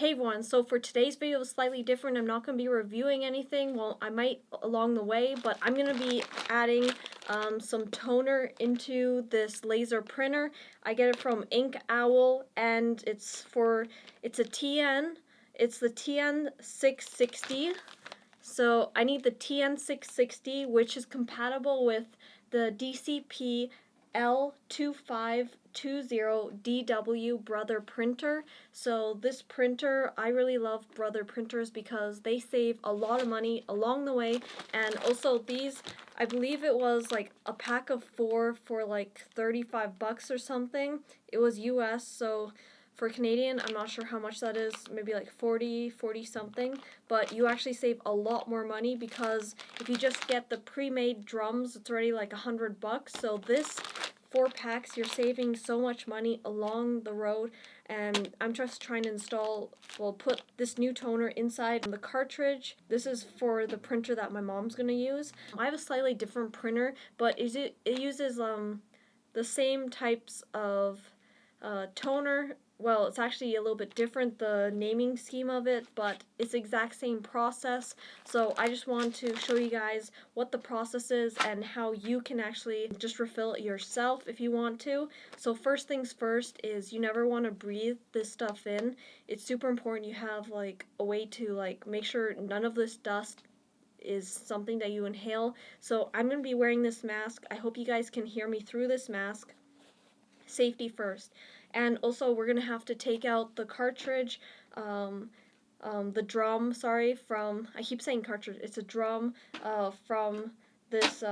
Hey everyone, so for today's video is slightly different. I'm not going to be reviewing anything. Well, I might along the way, but I'm going to be adding some toner into this laser printer. I get it from Ink Owl, and it's the TN-660. So I need the TN-660, which is compatible with the DCP-L2520DW Brother printer. So this printer, I really love Brother printers because they save a lot of money along the way, and also these, I believe it was like a pack of 4 for like 35 bucks or something. It was US, so for Canadian, I'm not sure how much that is, maybe like 40 something, but you actually save a lot more money because if you just get the pre-made drums, it's already like 100 bucks. So this 4 packs, you're saving so much money along the road. And I'm just trying to put this new toner inside the cartridge. This is for the printer that my mom's gonna use. I have a slightly different printer, but it uses the same types of toner. Well, it's actually a little bit different, the naming scheme of it, but it's the exact same process. So I just want to show you guys what the process is and how you can actually just refill it yourself if you want to. So first things first is you never want to breathe this stuff in. It's super important you have like a way to like make sure none of this dust is something that you inhale. So I'm going to be wearing this mask. I hope you guys can hear me through this mask. Safety first. And also we're gonna have to take out the cartridge, the drum, sorry, from, I keep saying cartridge, it's a drum from this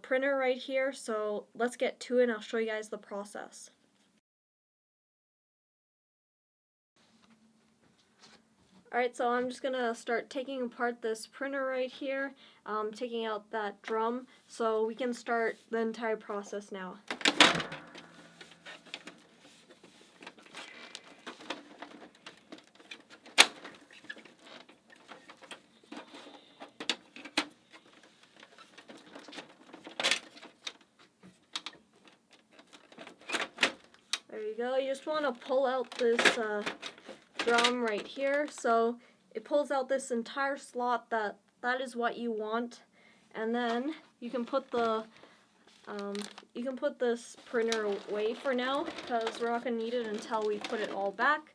printer right here. So let's get to it and I'll show you guys the process. Alright, so I'm just gonna start taking apart this printer right here, taking out that drum, so we can start the entire process now. There you go. You just want to pull out this drum right here. So it pulls out this entire slot. That is what you want, and then you can put this printer away for now because we're not going to need it until we put it all back.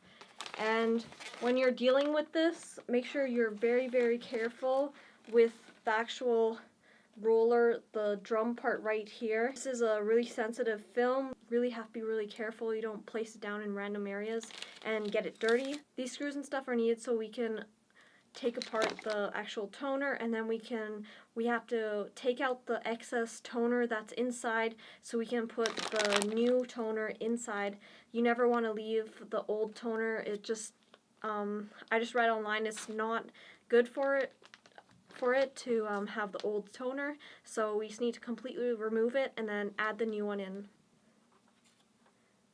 And when you're dealing with this, make sure you're very, very careful with the actual roller, the drum part right here. This is a really sensitive film. Really have to be really careful you don't place it down in random areas and get it dirty. These screws and stuff are needed so we can take apart the actual toner, and then we have to take out the excess toner that's inside so we can put the new toner inside. You never want to leave the old toner. It just I just read online it's not good for it to have the old toner, so we just need to completely remove it and then add the new one in.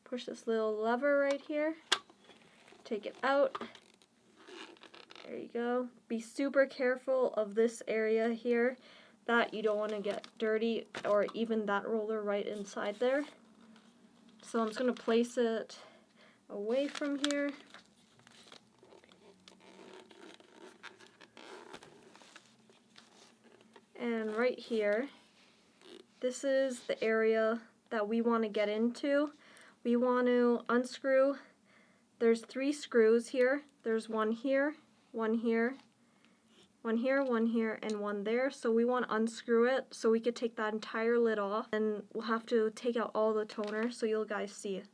Push this little lever right here, take it out. There you go. Be super careful of this area here that you don't want to get dirty, or even that roller right inside there. So I'm just going to place it away from here. And right here, this is the area that we want to get into. We want to unscrew. There's 3 screws here. There's one here, one here, one here, one here, and one there. So we want to unscrew it so we could take that entire lid off, and we'll have to take out all the toner so you'll guys see it.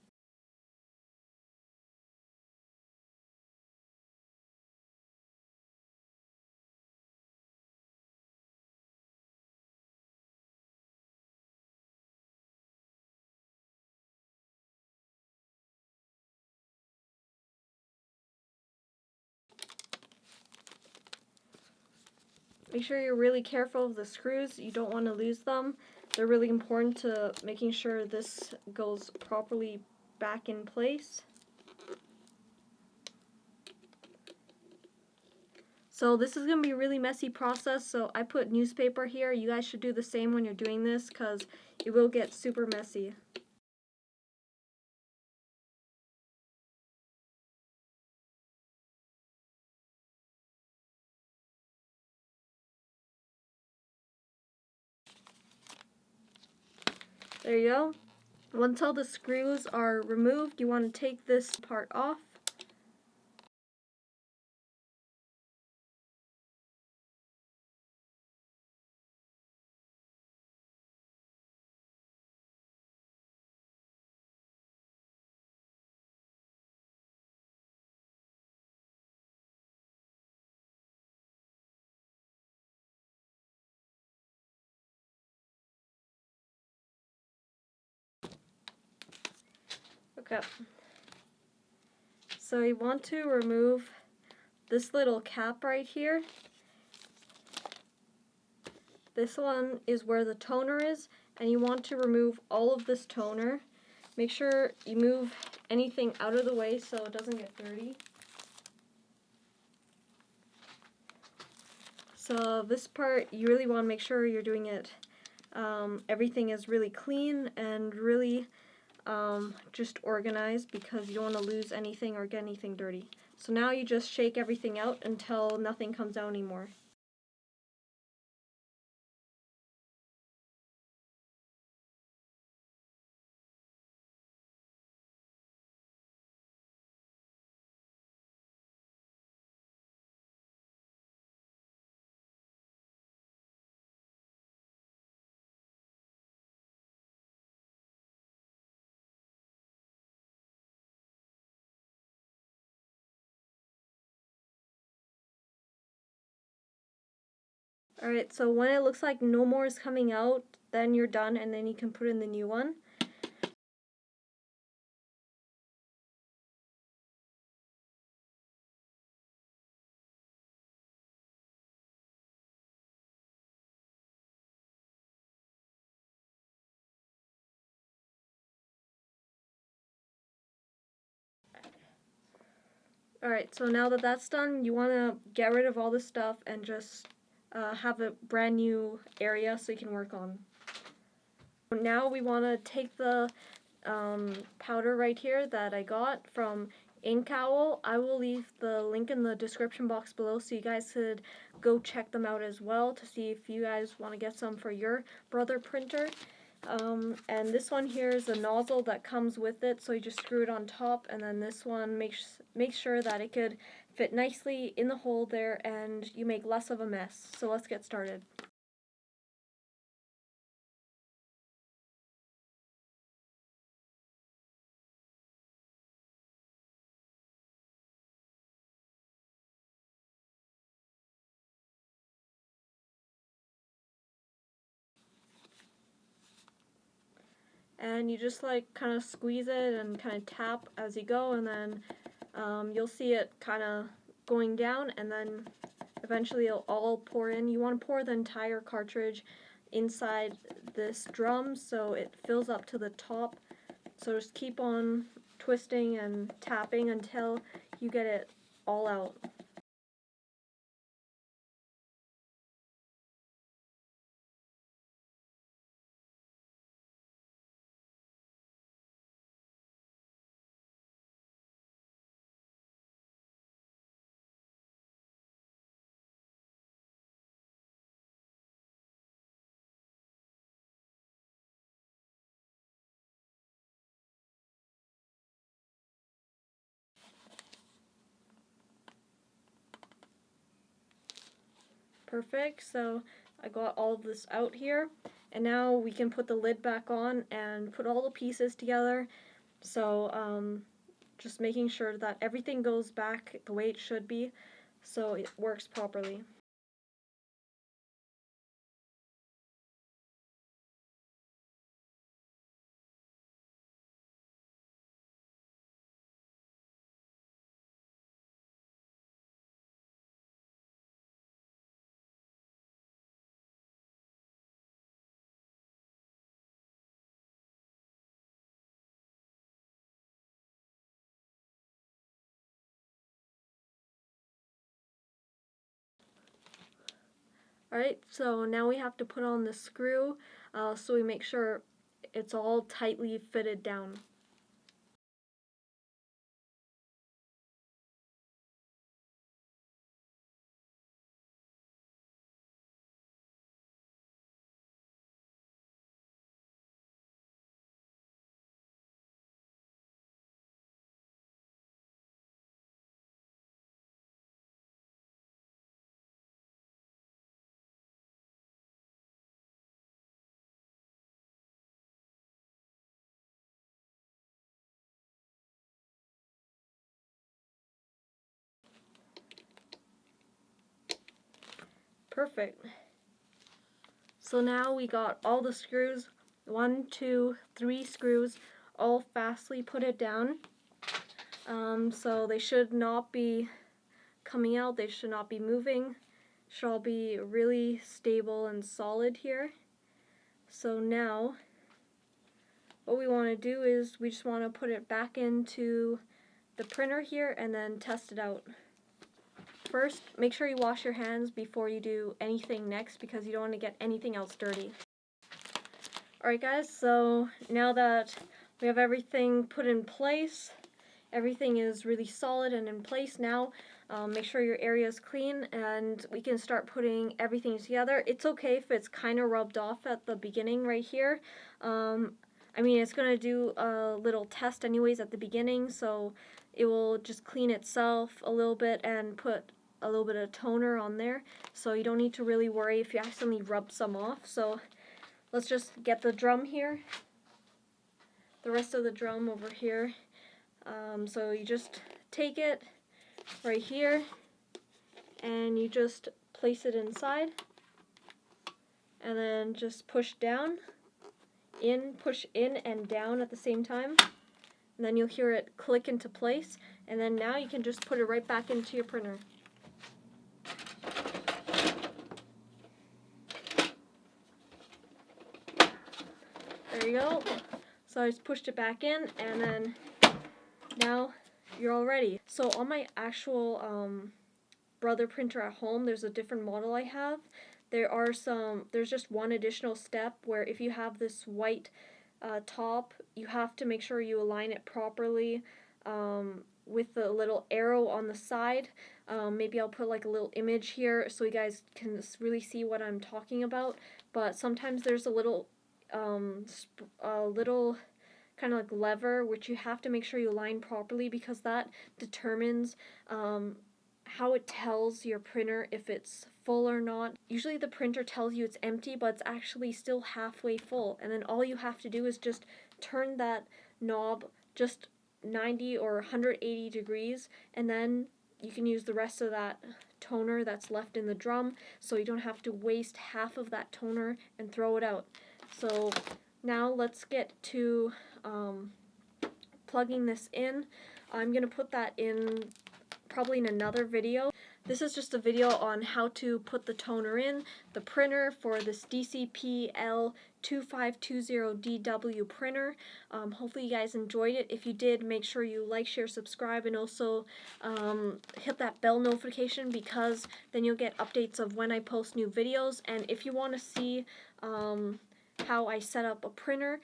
Make sure you're really careful of the screws. You don't want to lose them. They're really important to making sure this goes properly back in place. So this is going to be a really messy process, so I put newspaper here. You guys should do the same when you're doing this because it will get super messy. There you go. Once all the screws are removed, you want to take this part off. Okay. So you want to remove this little cap right here. This one is where the toner is, and you want to remove all of this toner. Make sure you move anything out of the way so it doesn't get dirty. So this part, you really want to make sure you're doing it, everything is really clean and really just organized, because you don't want to lose anything or get anything dirty. So now you just shake everything out until nothing comes out anymore. Alright, so when it looks like no more is coming out, then you're done, and then you can put in the new one. Alright, so now that that's done, you want to get rid of all this stuff and just have a brand new area so you can work on. Now we want to take the powder right here that I got from Ink Owl. I will leave the link in the description box below so you guys could go check them out as well to see if you guys want to get some for your Brother printer. And this one here is a nozzle that comes with it, so you just screw it on top, and then this one makes sure that it could fit nicely in the hole there and you make less of a mess. So let's get started. And you just like kind of squeeze it and kind of tap as you go, and then you'll see it kind of going down, and then eventually it'll all pour in. You want to pour the entire cartridge inside this drum so it fills up to the top. So just keep on twisting and tapping until you get it all out. Perfect, so I got all of this out here, and now we can put the lid back on and put all the pieces together. So just making sure that everything goes back the way it should be so it works properly. Alright, so now we have to put on the screw so we make sure it's all tightly fitted down. Perfect. So now we got all the screws, 1, 2, 3 screws, all fastly put it down. So they should not be coming out, they should not be moving, should all be really stable and solid here. So now what we want to do is we just want to put it back into the printer here and then test it out. First, make sure you wash your hands before you do anything next because you don't want to get anything else dirty. Alright guys, so now that we have everything put in place, everything is really solid and in place now, make sure your area is clean and we can start putting everything together. It's okay if it's kind of rubbed off at the beginning right here. I mean, it's going to do a little test anyways at the beginning, so it will just clean itself a little bit and put a little bit of toner on there, so you don't need to really worry if you accidentally rub some off. So let's just get the drum here, the rest of the drum over here. So you just take it right here and you just place it inside and then just push down, push in and down at the same time, and then you'll hear it click into place, and then now you can just put it right back into your printer. There you go. So I just pushed it back in and then now you're all ready. So on my actual Brother printer at home, there's a different model I have. There's just one additional step where if you have this white top, you have to make sure you align it properly with the little arrow on the side. Maybe I'll put like a little image here so you guys can really see what I'm talking about. But sometimes there's a little kind of like lever which you have to make sure you align properly because that determines how it tells your printer if it's full or not. Usually the printer tells you it's empty, but it's actually still halfway full, and then all you have to do is just turn that knob just 90 or 180 degrees, and then you can use the rest of that toner that's left in the drum, so you don't have to waste half of that toner and throw it out. So now let's get to plugging this in. I'm going to put that in probably in another video. This is just a video on how to put the toner in the printer for this DCP-L2520DW printer. Hopefully you guys enjoyed it. If you did, make sure you like, share, subscribe, and also hit that bell notification because then you'll get updates of when I post new videos. And if you want to see how I set up a printer,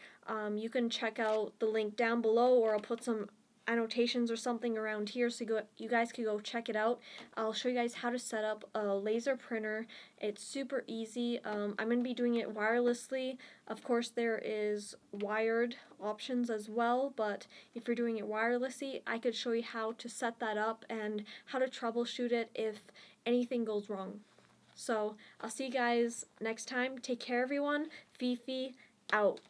you can check out the link down below, or I'll put some annotations or something around here so you guys can go check it out. I'll show you guys how to set up a laser printer. It's super easy. I'm going to be doing it wirelessly. Of course there is wired options as well, but if you're doing it wirelessly, I could show you how to set that up and how to troubleshoot it if anything goes wrong. So I'll see you guys next time. Take care everyone. Feifei out.